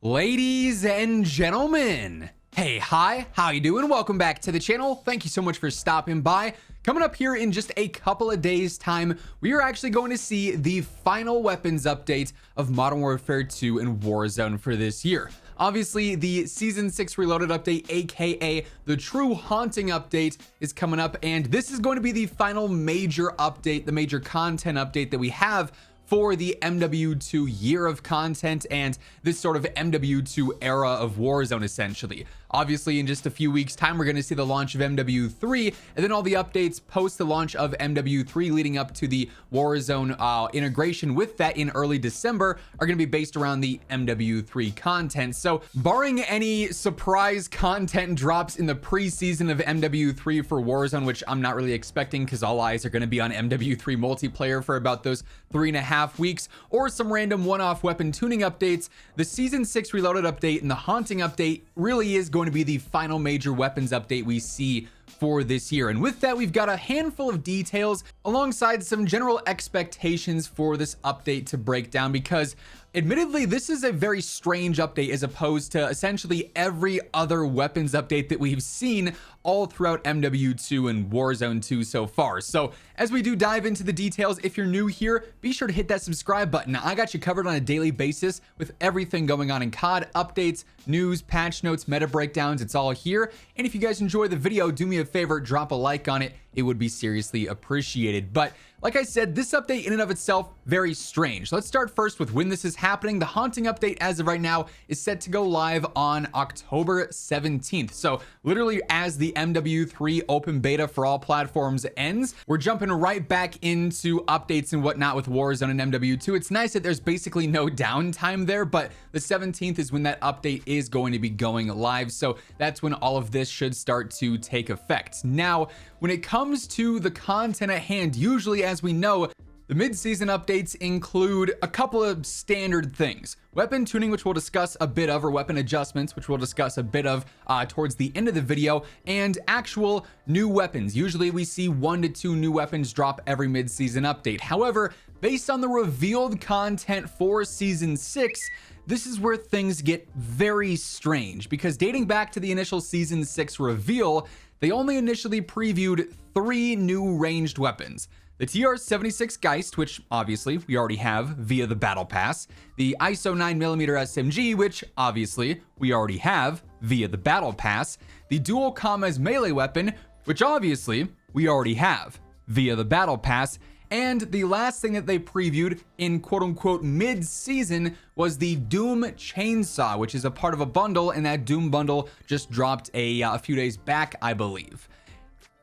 Ladies and gentlemen, hey, hi, how you doing? Welcome back to the channel. Thank you so much for stopping by. Coming up here in just a couple of days time, we are actually going to see the final weapons update of Modern Warfare 2 and Warzone for this year. Obviously, the Season 6 Reloaded update, aka the True Haunting update, is coming up, and this is going to be the final major update, the major content update that we have for the MW2 year of content and this sort of MW2 era of Warzone, essentially. Obviously, in just a few weeks' time, we're going to see the launch of MW3, and then all the updates post the launch of MW3 leading up to the Warzone integration with that in early December are going to be based around the MW3 content. So, barring any surprise content drops in the preseason of MW3 for Warzone, which I'm not really expecting because all eyes are going to be on MW3 multiplayer for about those 3.5 weeks, or some random one-off weapon tuning updates, the Season 6 Reloaded update and the Haunting update really is going to be the final major weapons update we see for this year. And with that, we've got a handful of details alongside some general expectations for this update to break down, because admittedly, this is a very strange update as opposed to essentially every other weapons update that we've seen all throughout MW2 and Warzone 2 so far. So as we do dive into the details, if you're new here, be sure to hit that subscribe button. I got you covered on a daily basis with everything going on in COD, updates, news, patch notes, meta breakdowns. It's all here. And if you guys enjoy the video, do me a favor, drop a like on it. It would be seriously appreciated. But like I said, this update in and of itself, very strange. Let's start first with when this is happening. The Haunting update as of right now is set to go live on October 17th. So literally as the MW3 open beta for all platforms ends, we're jumping right back into updates and whatnot with Warzone and MW2. It's nice that there's basically no downtime there, but the 17th is when that update is going to be going live. So that's when all of this should start to take effect. Now, when it comes to the content at hand, usually, as we know, the mid-season updates include a couple of standard things. Weapon tuning, which we'll discuss a bit of, or weapon adjustments, which we'll discuss a bit of towards the end of the video, and actual new weapons. Usually we see 1 to 2 new weapons drop every mid-season update. However, based on the revealed content for Season 6, this is where things get very strange, because dating back to the initial Season 6 reveal, they only initially previewed 3 new ranged weapons. The TR-76 Geist, which obviously we already have via the Battle Pass. The ISO 9mm SMG, which obviously we already have via the Battle Pass. The Dual Commas melee weapon, which obviously we already have via the Battle Pass. And the last thing that they previewed in quote-unquote mid-season was the Doom Chainsaw, which is a part of a bundle, and that Doom bundle just dropped a few days back, I believe.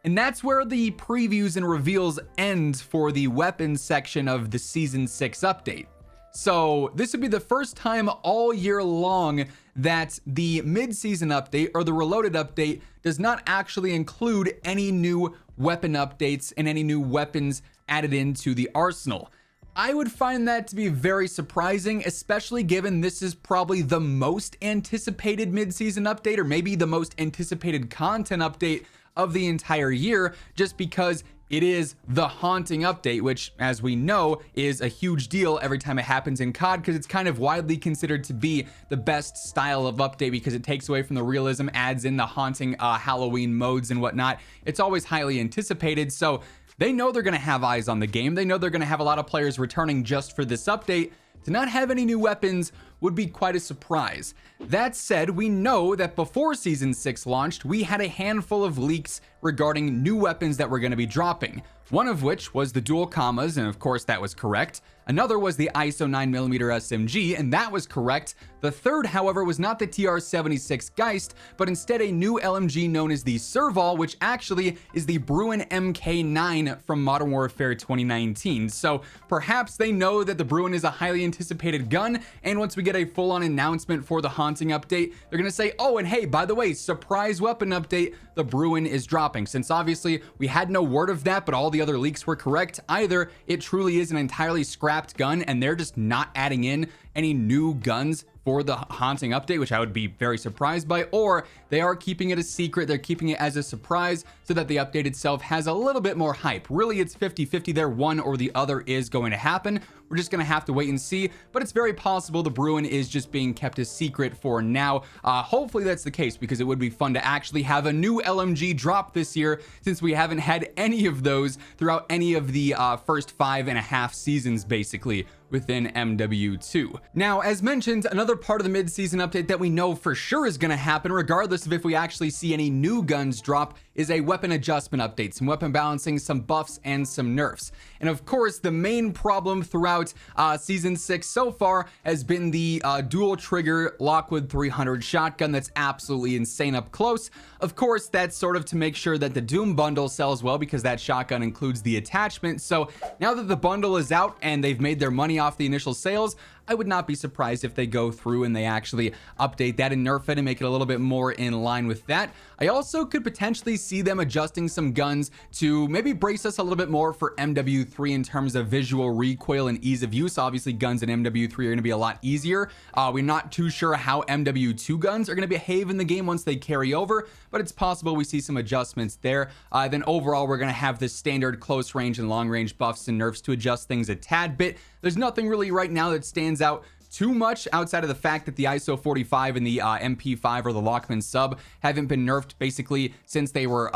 And that's where the previews and reveals end for the weapons section of the Season 6 update. So this would be the first time all year long that the mid-season update or the Reloaded update does not actually include any new weapon updates and any new weapons added into the arsenal. I would find that to be very surprising, especially given this is probably the most anticipated mid-season update, or maybe the most anticipated content update of the entire year, just because it is the Haunting update, which, as we know, is a huge deal every time it happens in COD, because it's kind of widely considered to be the best style of update, because it takes away from the realism, adds in the haunting Halloween modes and whatnot. It's always highly anticipated, so they know they're going to have eyes on the game. They know they're going to have a lot of players returning just for this update. To not have any new weapons would be quite a surprise. That said, we know that before Season 6 launched, we had a handful of leaks regarding new weapons that were going to be dropping. One of which was the Dual Commas, and of course that was correct. Another was the ISO 9mm SMG, and that was correct. The third, however, was not the TR-76 Geist, but instead a new LMG known as the Serval, which actually is the Bruin MK9 from Modern Warfare 2019. So perhaps they know that the Bruin is a highly anticipated gun, and once we get a full-on announcement for the Haunting update, they're going to say, oh, and hey, by the way, surprise weapon update, the Bruin is dropping. Since obviously we had no word of that, but all the other leaks were correct, either it truly is an entirely scrapped gun and they're just not adding in any new guns for the Haunting update, which I would be very surprised by, or they are keeping it a secret. They're keeping it as a surprise so that the update itself has a little bit more hype. Really, it's 50-50 there. One or the other is going to happen. We're just gonna have to wait and see, but it's very possible the Bruin is just being kept a secret for now. Hopefully that's the case, because it would be fun to actually have a new LMG drop this year, since we haven't had any of those throughout any of the first 5.5 seasons basically within MW2. Now, as mentioned, another part of the mid-season update that we know for sure is going to happen, regardless of if we actually see any new guns drop, is a weapon adjustment update, some weapon balancing, some buffs, and some nerfs. And of course, the main problem throughout Season 6 so far has been the dual trigger Lockwood 300 shotgun that's absolutely insane up close. Of course, that's sort of to make sure that the Doom bundle sells well, because that shotgun includes the attachment. So now that the bundle is out and they've made their money off the initial sales, I would not be surprised if they go through and they actually update that and nerf it and make it a little bit more in line with that. I also could potentially see them adjusting some guns to maybe brace us a little bit more for MW3 in terms of visual recoil and ease of use. Obviously, guns in MW3 are going to be a lot easier. We're not too sure how MW2 guns are going to behave in the game once they carry over, but it's possible we see some adjustments there. Then overall, we're going to have the standard close range and long range buffs and nerfs to adjust things a tad bit. There's nothing really right now that stands out too much outside of the fact that the ISO 45 and the MP5 or the Lockman sub haven't been nerfed basically since they were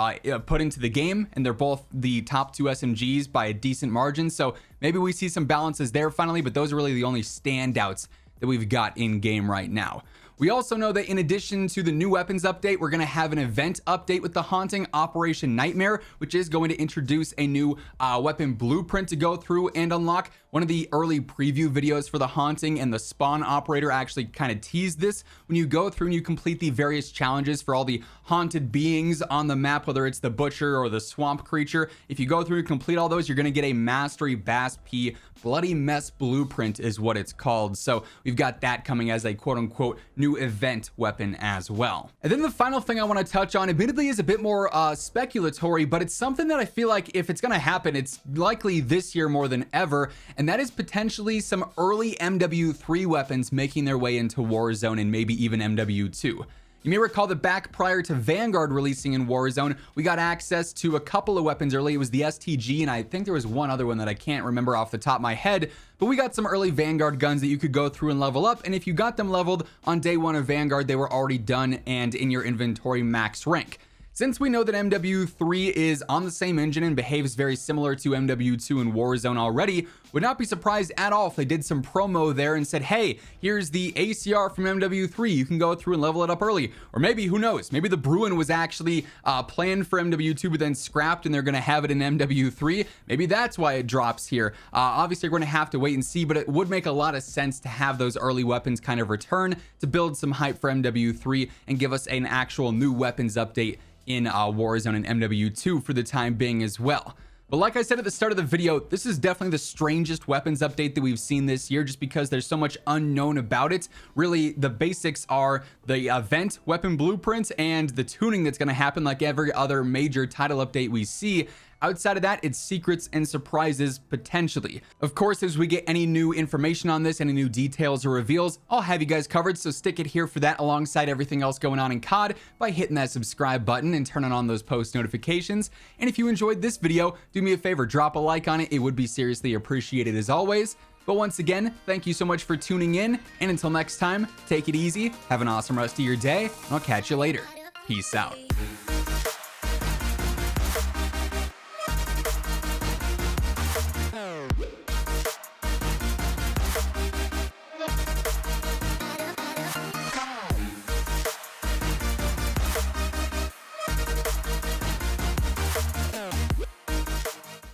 put into the game, and they're both the top 2 SMGs by a decent margin. So maybe we see some balances there finally, but those are really the only standouts that we've got in game right now. We also know that in addition to the new weapons update, we're going to have an event update with the Haunting Operation Nightmare, which is going to introduce a new weapon blueprint to go through and unlock. One of the early preview videos for the Haunting and the Spawn Operator actually kind of teased this. When you go through and you complete the various challenges for all the haunted beings on the map, whether it's the Butcher or the Swamp Creature, if you go through and complete all those, you're going to get a Mastery Bass P Bloody Mess Blueprint is what it's called. So we've got that coming as a quote-unquote new event weapon as well. And then the final thing I want to touch on, admittedly, is a bit more speculatory, but it's something that I feel like if it's going to happen, it's likely this year more than ever, and that is potentially some early MW3 weapons making their way into Warzone and maybe even MW2. You may recall that back prior to Vanguard releasing in Warzone, we got access to a couple of weapons early. It was the STG, and I think there was one other one that I can't remember off the top of my head, but we got some early Vanguard guns that you could go through and level up, and if you got them leveled on day 1 of Vanguard, they were already done and in your inventory max rank. Since we know that MW3 is on the same engine and behaves very similar to MW2 and Warzone already, would not be surprised at all if they did some promo there and said, hey, here's the ACR from MW3, you can go through and level it up early. Or maybe, who knows, maybe the Bruin was actually planned for MW2 but then scrapped and they're going to have it in MW3. Maybe that's why it drops here. Obviously, we're going to have to wait and see, but it would make a lot of sense to have those early weapons kind of return to build some hype for MW3 and give us an actual new weapons update in Warzone and MW2 for the time being as well. But like I said at the start of the video, this is definitely the strangest weapons update that we've seen this year, just because there's so much unknown about it. Really, the basics are the event weapon blueprint and the tuning that's going to happen like every other major title update we see. Outside of that, it's secrets and surprises potentially. Of course, as we get any new information on this, any new details or reveals, I'll have you guys covered, so stick it here for that alongside everything else going on in COD by hitting that subscribe button and turning on those post notifications. And if you enjoyed this video, do me a favor, drop a like on it. It would be seriously appreciated as always. But once again, thank you so much for tuning in, and until next time, take it easy, have an awesome rest of your day, and I'll catch you later. Peace out.